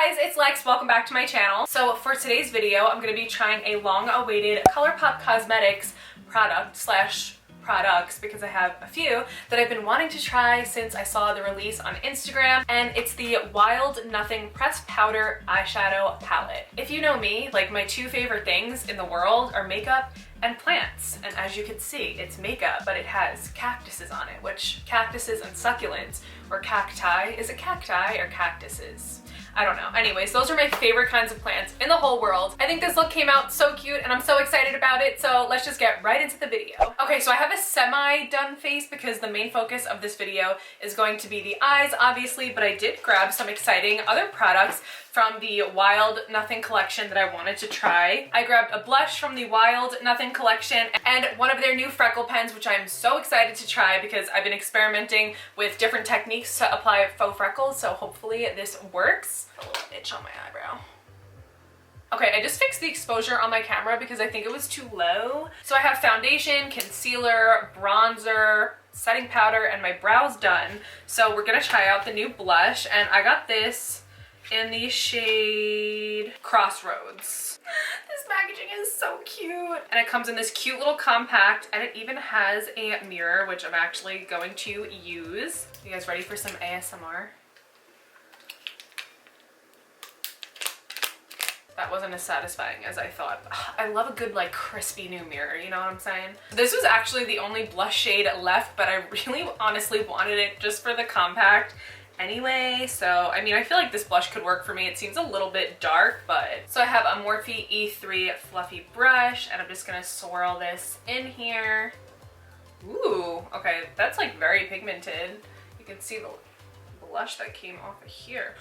guys, it's Lex. Welcome back to my channel. So for today's video, I'm going to be trying a long-awaited Colourpop Cosmetics products because I have a few that I've been wanting to try since I saw the release on Instagram, and it's the Wild Nothing Pressed Powder Eyeshadow Palette. If you know me, like my two favorite things in the world are makeup and plants, and as you can see, it's makeup, but it has cactuses on it, which cactuses and succulents, or cacti, is it cacti or cactuses? I don't know. Anyways, those are my favorite kinds of plants in the whole world. I think this look came out so cute and I'm so excited about it, so let's just get right into the video. Okay, so I have a semi-done face because the main focus of this video is going to be the eyes, obviously, but I did grab some exciting other products from the Wild Nothing collection that I wanted to try. I grabbed a blush from the Wild Nothing collection and one of their new Freckle pens, which I'm so excited to try because I've been experimenting with different techniques to apply faux freckles, so hopefully this works. A little itch on my eyebrow. Okay, I just fixed the exposure on my camera because I think it was too low. So I have foundation, concealer, bronzer, setting powder, and my brows done. So we're gonna try out the new blush, and I got this in the shade Crossroads. This packaging is so cute. And it comes in this cute little compact, and it even has a mirror, which I'm actually going to use. You guys ready for some ASMR? That wasn't as satisfying as I thought. I love a good, like, crispy new mirror, you know what I'm saying? This was actually the only blush shade left, but I really honestly wanted it just for the compact anyway, so I mean, I feel like this blush could work for me. It seems a little bit dark, but so I have a Morphe E3 fluffy brush, and I'm just gonna swirl this in here. Ooh, okay, that's like very pigmented. You can see the blush that came off of here.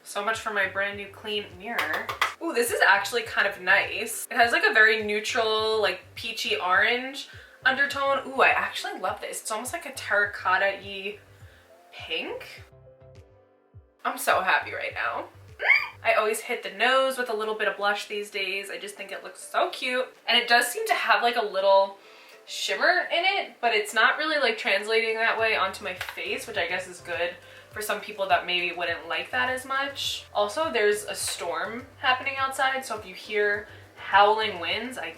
So much for my brand new clean mirror. Ooh, this is actually kind of nice. It has like a very neutral, like peachy orange undertone. Ooh, I actually love this. It's almost like a terracotta-y pink. I'm so happy right now. I always hit the nose with a little bit of blush these days. I just think it looks so cute. And it does seem to have like a little shimmer in it, but it's not really like translating that way onto my face, which I guess is good for some people that maybe wouldn't like that as much. Also, there's a storm happening outside, so if you hear howling winds, I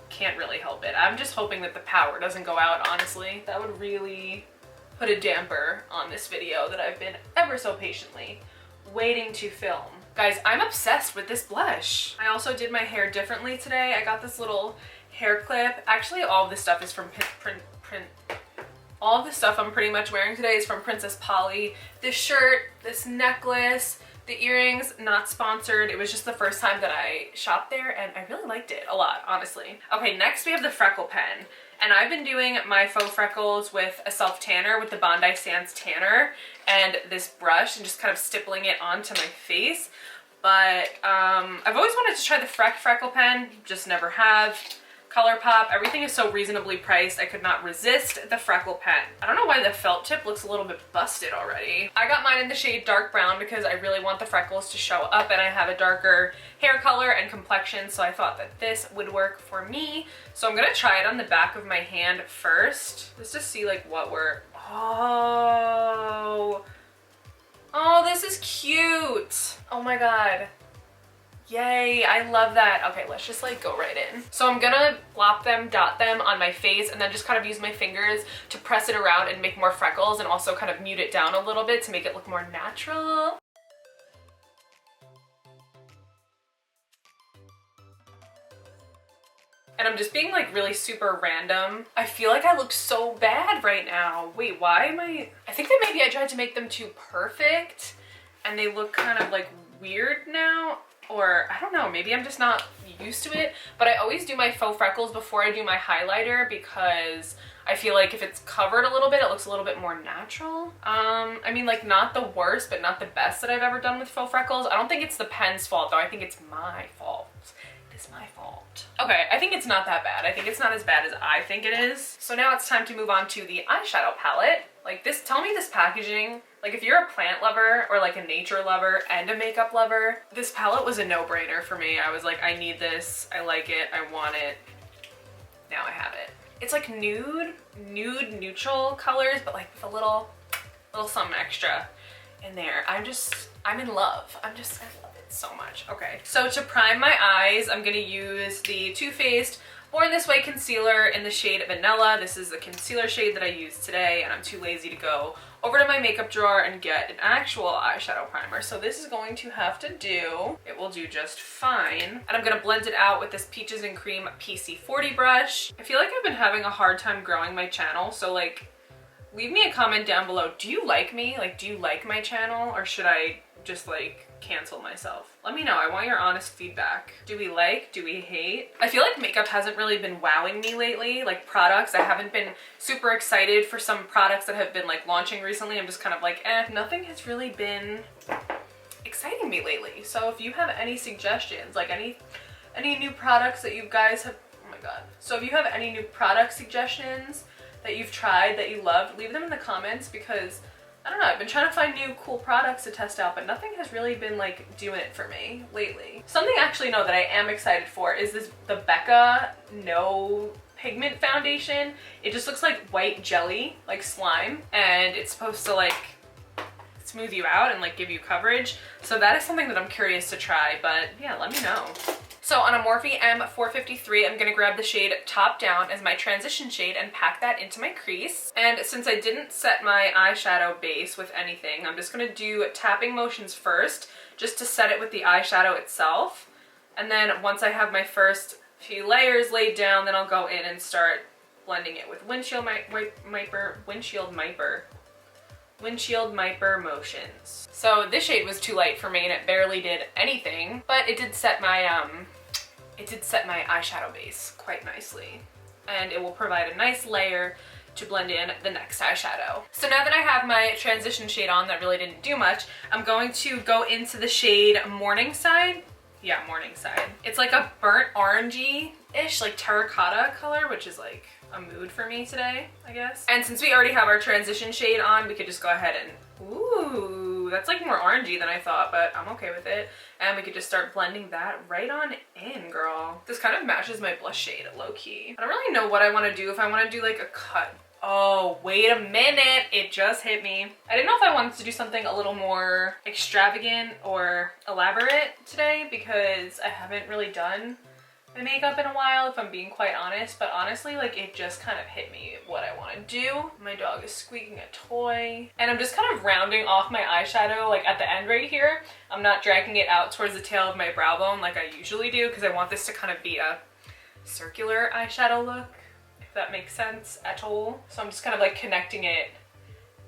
can't really help it. I'm just hoping that the power doesn't go out, honestly. That would really put a damper on this video that I've been ever so patiently waiting to film. Guys, I'm obsessed with this blush. I also did my hair differently today. I got this little hair clip. Actually, all of this stuff is from all of the stuff I'm pretty much wearing today is from Princess Polly. This shirt, this necklace, the earrings, not sponsored. It was just the first time that I shopped there, and I really liked it a lot, honestly. Okay, next we have the Freckle Pen. And I've been doing my faux freckles with a self tanner, with the Bondi Sands tanner, and this brush, and just kind of stippling it onto my face. But I've always wanted to try the Freckle Pen, just never have. Colourpop, everything is so reasonably priced, I could not resist the Freckle Pen. I don't know why the felt tip looks a little bit busted already. I got mine in the shade dark brown because I really want the freckles to show up, and I have a darker hair color and complexion, so I thought that this would work for me. So I'm gonna try it on the back of my hand first, just to see like what we're, oh, this is cute. Oh my God. Yay, I love that. Okay, let's just like go right in. So I'm gonna plop them, dot them on my face, and then just kind of use my fingers to press it around and make more freckles, and also kind of mute it down a little bit to make it look more natural. And I'm just being like really super random. I feel like I look so bad right now. Wait, why am I think that maybe I tried to make them too perfect and they look kind of like weird now. Or I don't know, maybe I'm just not used to it, but I always do my faux freckles before I do my highlighter because I feel like if it's covered a little bit, it looks a little bit more natural. I mean, like, not the worst, but not the best that I've ever done with faux freckles. I don't think it's the pen's fault though. I think it's my fault. It is my fault. Okay, I think it's not that bad. I think it's not as bad as I think it is. So now it's time to move on to the eyeshadow palette. Like this, tell me this packaging, like if you're a plant lover or like a nature lover and a makeup lover, this palette was a no-brainer for me. I was like, I need this, I like it, I want it. Now I have it. It's like nude neutral colors, but like with a little something extra in there. I'm in love. I love it so much. Okay, so to prime my eyes, I'm gonna use the Too Faced Born This Way concealer in the shade Vanilla. This is the concealer shade that I used today, and I'm too lazy to go over to my makeup drawer and get an actual eyeshadow primer. So this is going to have to do. It will do just fine. And I'm gonna blend it out with this Peaches and Cream PC40 brush. I feel like I've been having a hard time growing my channel, so like, leave me a comment down below. Do you like me? Like, do you like my channel, or should I just like cancel myself? Let me know. I want your honest feedback. Do we like? Do we hate? I feel like makeup hasn't really been wowing me lately. Like products, I haven't been super excited for some products that have been like launching recently. I'm just kind of like, nothing has really been exciting me lately. So if you have any suggestions, like any new products that you guys have, oh my god. So if you have any new product suggestions that you've tried that you loved, leave them in the comments, because I don't know, I've been trying to find new cool products to test out, but nothing has really been like doing it for me lately. Something actually that I am excited for is the Becca No Pigment foundation. It just looks like white jelly, like slime, and it's supposed to like smooth you out and like give you coverage. So that is something that I'm curious to try, but yeah, let me know. So on a Morphe M453, I'm gonna grab the shade Top Down as my transition shade and pack that into my crease. And since I didn't set my eyeshadow base with anything, I'm just gonna do tapping motions first, just to set it with the eyeshadow itself. And then once I have my first few layers laid down, then I'll go in and start blending it with windshield wiper motions. So this shade was too light for me and it barely did anything, but it did set my eyeshadow base quite nicely, and it will provide a nice layer to blend in the next eyeshadow. So now that I have my transition shade on that really didn't do much, I'm going to go into the shade Morningside. Yeah, Morningside. It's like a burnt orangey-ish, like terracotta color, which is like a mood for me today, I guess. And since we already have our transition shade on, we could just go ahead and, ooh, that's like more orangey than I thought, but I'm okay with it. And we could just start blending that right on in, girl. This kind of matches my blush shade, low-key. I don't really know what I want to do, if I want to do like a cut. Oh, wait a minute, it just hit me. I didn't know if I wanted to do something a little more extravagant or elaborate today, because I haven't really done my makeup in a while, if I'm being quite honest, but honestly, like, it just kind of hit me what I want to do. My dog is squeaking a toy, and I'm just kind of rounding off my eyeshadow, like at the end right here. I'm not dragging it out towards the tail of my brow bone like I usually do, because I want this to kind of be a circular eyeshadow look, if that makes sense at all. So I'm just kind of like connecting it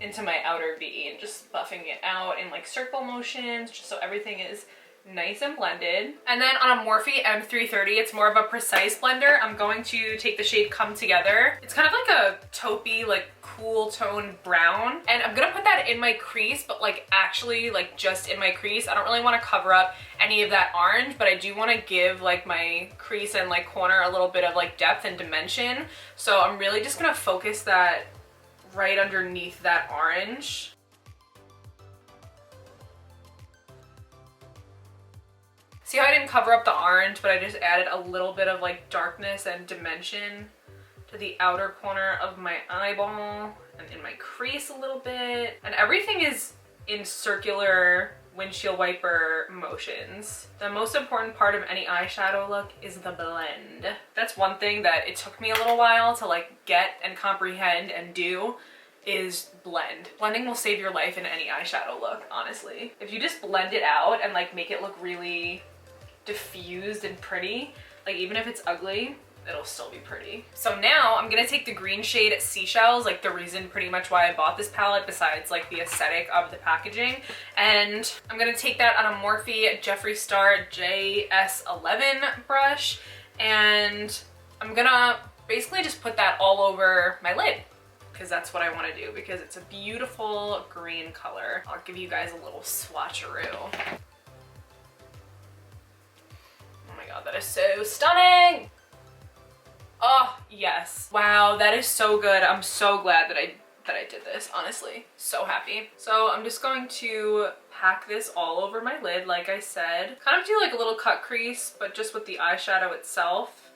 into my outer V and just buffing it out in like circle motions, just so everything is nice and blended. And then on a Morphe M330, it's more of a precise blender. I'm going to take the shade Come Together. It's kind of like a taupey, like cool tone brown. And I'm gonna put that in my crease, but like actually like just in my crease. I don't really want to cover up any of that orange, but I do want to give like my crease and like corner a little bit of like depth and dimension. So I'm really just gonna focus that right underneath that orange. See how I didn't cover up the orange, but I just added a little bit of like darkness and dimension to the outer corner of my eyeball and in my crease a little bit. And everything is in circular windshield wiper motions. The most important part of any eyeshadow look is the blend. That's one thing that it took me a little while to like get and comprehend and do, is blend. Blending will save your life in any eyeshadow look, honestly. If you just blend it out and like make it look really diffused and pretty, like even if it's ugly, it'll still be pretty. So now I'm gonna take the green shade Seashells, like the reason pretty much why I bought this palette besides like the aesthetic of the packaging, and I'm gonna take that on a Morphe Jeffree Star JS11 brush, and I'm gonna basically just put that all over my lid, because that's what I want to do, because it's a beautiful green color. I'll give you guys a little swatcheroo. Oh my god, that is so stunning! Oh, yes. Wow, that is so good. I'm so glad that I did this, honestly. So happy. So I'm just going to pack this all over my lid, like I said. Kind of do like a little cut crease, but just with the eyeshadow itself.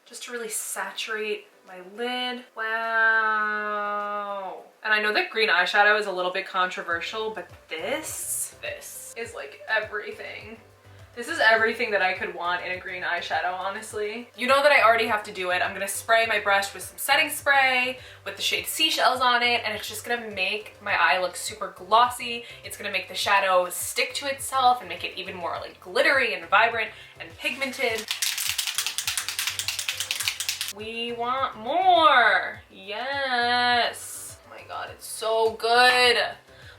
just to really saturate my lid. Wow. And I know that green eyeshadow is a little bit controversial, but this is like everything. This is everything that I could want in a green eyeshadow, honestly. You know that I already have to do it. I'm gonna spray my brush with some setting spray with the shade Seashells on it, and it's just gonna make my eye look super glossy. It's gonna make the shadow stick to itself and make it even more like glittery and vibrant and pigmented. We want more. Yes. Oh my God, it's so good.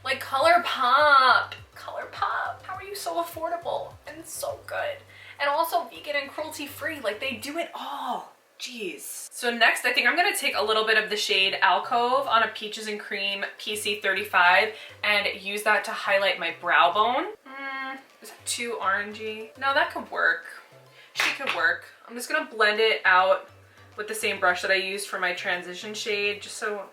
Like Colourpop. Colourpop, how are you so affordable and so good? And also vegan and cruelty free, like they do it all. Jeez. So next, I think I'm gonna take a little bit of the shade Alcove on a Peaches and Cream PC35 and use that to highlight my brow bone. Is that too orangey? No, that could work. She could work. I'm just gonna blend it out with the same brush that I used for my transition shade, just so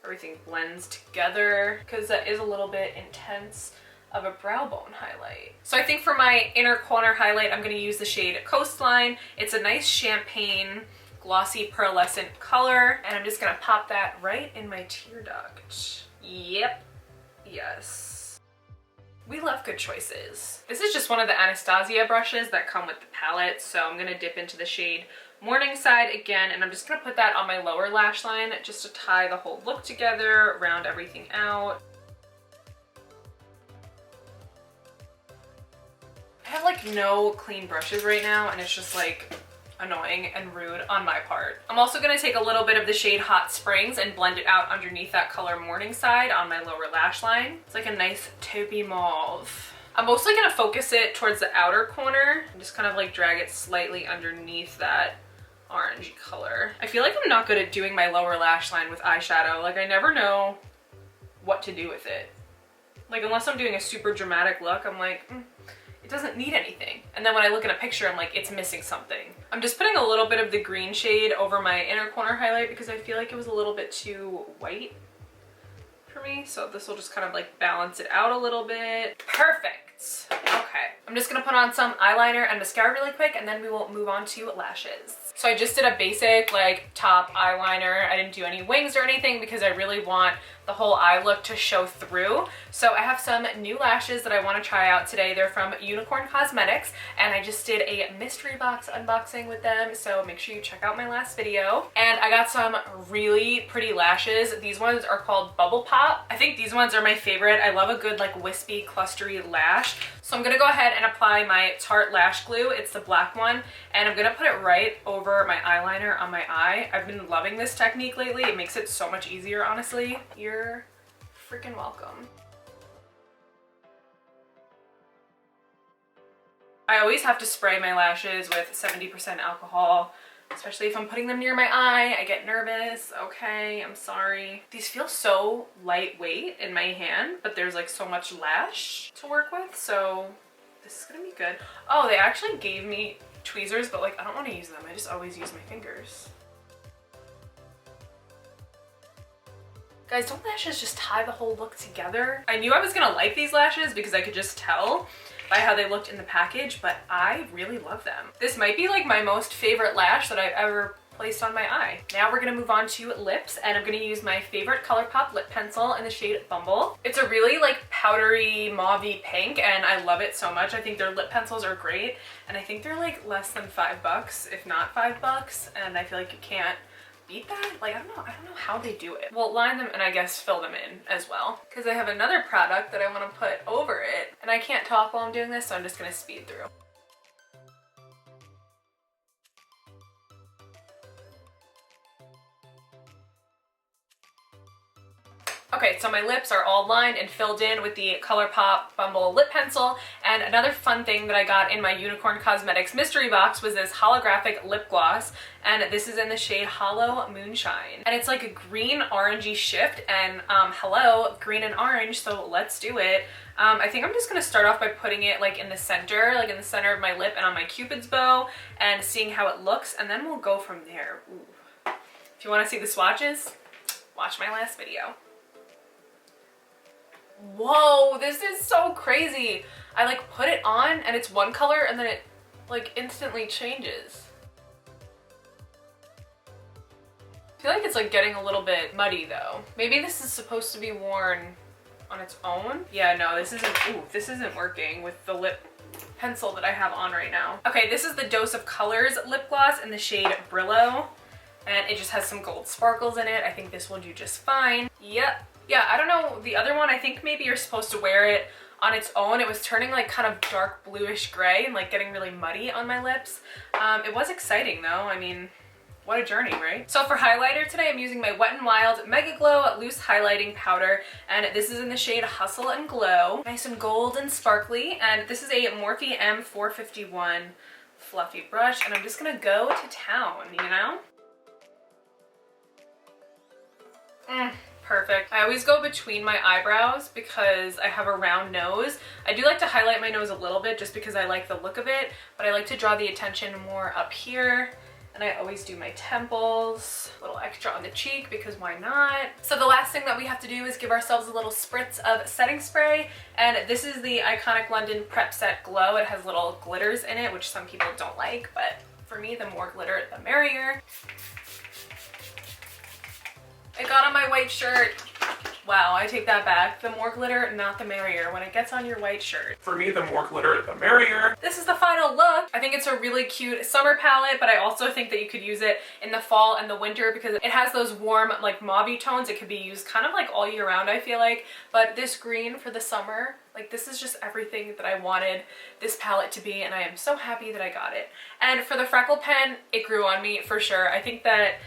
everything blends together, because that is a little bit intense of a brow bone highlight. So I think for my inner corner highlight, I'm gonna use the shade Coastline. It's a nice champagne, glossy, pearlescent color, and I'm just gonna pop that right in my tear duct. Yep, yes. We love good choices. This is just one of the Anastasia brushes that come with the palette, so I'm gonna dip into the shade Morningside again, and I'm just gonna put that on my lower lash line just to tie the whole look together, round everything out. I have like no clean brushes right now, and it's just like annoying and rude on my part. I'm also gonna take a little bit of the shade Hot Springs and blend it out underneath that color Morningside on my lower lash line. It's like a nice taupey mauve. I'm mostly gonna focus it towards the outer corner and just kind of like drag it slightly underneath that orangey color. I feel like I'm not good at doing my lower lash line with eyeshadow. Like I never know what to do with it. Like unless I'm doing a super dramatic look, I'm like, it doesn't need anything. And then when I look at a picture, I'm like, it's missing something. I'm just putting a little bit of the green shade over my inner corner highlight because I feel like it was a little bit too white for me. So this will just kind of like balance it out a little bit. Perfect. Okay. I'm just gonna put on some eyeliner and mascara really quick, and then we will move on to lashes. So I just did a basic like top eyeliner. I didn't do any wings or anything because I really want the whole eye look to show through. So I have some new lashes that I want to try out today. They're from Unicorn Cosmetics, and I just did a mystery box unboxing with them, so make sure you check out my last video. And I got some really pretty lashes. These ones are called Bubble Pop. I think these ones are my favorite. I love a good like wispy, clustery lash. So I'm gonna go ahead and apply my Tarte Lash Glue. It's the black one, and I'm gonna put it right over my eyeliner on my eye. I've been loving this technique lately. It makes it so much easier, honestly. You're freaking welcome. I always have to spray my lashes with 70% alcohol, especially if I'm putting them near my eye. I get nervous. Okay, I'm sorry. These feel so lightweight in my hand, but there's like so much lash to work with, so this is gonna be good. Oh, they actually gave me tweezers, but like I don't want to use them. I just always use my fingers. Guys, don't lashes just tie the whole look together? I knew I was gonna like these lashes because I could just tell by how they looked in the package, but I really love them. This might be like my most favorite lash that I've ever placed on my eye. Now we're gonna move on to lips, and I'm gonna use my favorite Colourpop lip pencil in the shade Bumble. It's a really like powdery mauvey pink, and I love it so much. I think their lip pencils are great, and I think they're like less than $5, if not $5, and I feel like you can't beat that. Like I don't know how they do it. Well, line them and I guess fill them in as well, because I have another product that I want to put over it, and I can't talk while I'm doing this, so I'm just gonna speed through. Okay, so my lips are all lined and filled in with the Colourpop Bumble lip pencil, and another fun thing that I got in my Unicorn Cosmetics mystery box was this holographic lip gloss, and this is in the shade Hollow Moonshine. And it's like a green orangey shift, and hello, green and orange, so let's do it. I think I'm just gonna start off by putting it like in the center of my lip and on my Cupid's bow, and seeing how it looks, and then we'll go from there. Ooh. If you wanna see the swatches, watch my last video. Whoa, this is so crazy. I like put it on and it's one color and then it like instantly changes. I feel like it's like getting a little bit muddy though. Maybe this is supposed to be worn on its own. Yeah, no, this isn't working with the lip pencil that I have on right now. Okay, this is the Dose of Colors lip gloss in the shade Brillo. And it just has some gold sparkles in it. I think this will do just fine. Yep. Yeah, I don't know, the other one, I think maybe you're supposed to wear it on its own. It was turning like kind of dark bluish gray and like getting really muddy on my lips. It was exciting though. I mean, what a journey, right? So for highlighter today, I'm using my Wet n Wild Mega Glow Loose Highlighting Powder, and this is in the shade Hustle and Glow. Nice and gold and sparkly, and this is a Morphe M451 fluffy brush, and I'm just gonna go to town, you know? Perfect. I always go between my eyebrows because I have a round nose. I do like to highlight my nose a little bit just because I like the look of it, but I like to draw the attention more up here. And I always do my temples, a little extra on the cheek because why not? So the last thing that we have to do is give ourselves a little spritz of setting spray. And this is the Iconic London Prep Set Glow. It has little glitters in it, which some people don't like, but for me, the more glitter, the merrier. It got on my white shirt. Wow, I take that back. The more glitter, not the merrier. When it gets on your white shirt. For me, the more glitter, the merrier. This is the final look. I think it's a really cute summer palette, but I also think that you could use it in the fall and the winter because it has those warm, like mauvey tones. It could be used kind of like all year round, I feel like. But this green for the summer, like this is just everything that I wanted this palette to be, and I am so happy that I got it. And for the Freckle Pen, it grew on me for sure. I think that,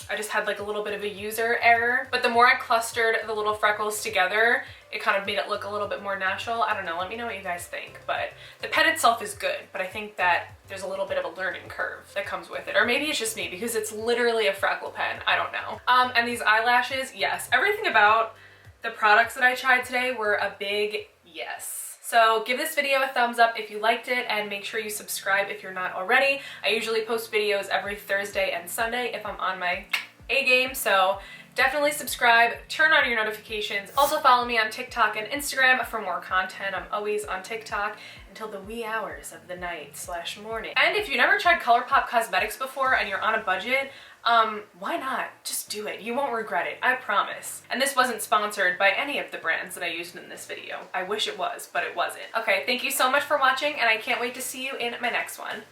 I just had like a little bit of a user error, but the more I clustered the little freckles together, it kind of made it look a little bit more natural. I don't know, let me know what you guys think, but the pen itself is good, but I think that there's a little bit of a learning curve that comes with it, or maybe it's just me because it's literally a Freckle pen, I don't know. And these eyelashes, yes, everything about the products that I tried today were a big yes. So give this video a thumbs up if you liked it, and make sure you subscribe if you're not already. I usually post videos every Thursday and Sunday if I'm on my A game, so definitely subscribe, turn on your notifications. Also follow me on TikTok and Instagram for more content. I'm always on TikTok until the wee hours of the night / morning. And if you never tried Colourpop cosmetics before and you're on a budget, why not? Just do it. You won't regret it, I promise. And this wasn't sponsored by any of the brands that I used in this video. I wish it was, but it wasn't. Okay, thank you so much for watching, and I can't wait to see you in my next one.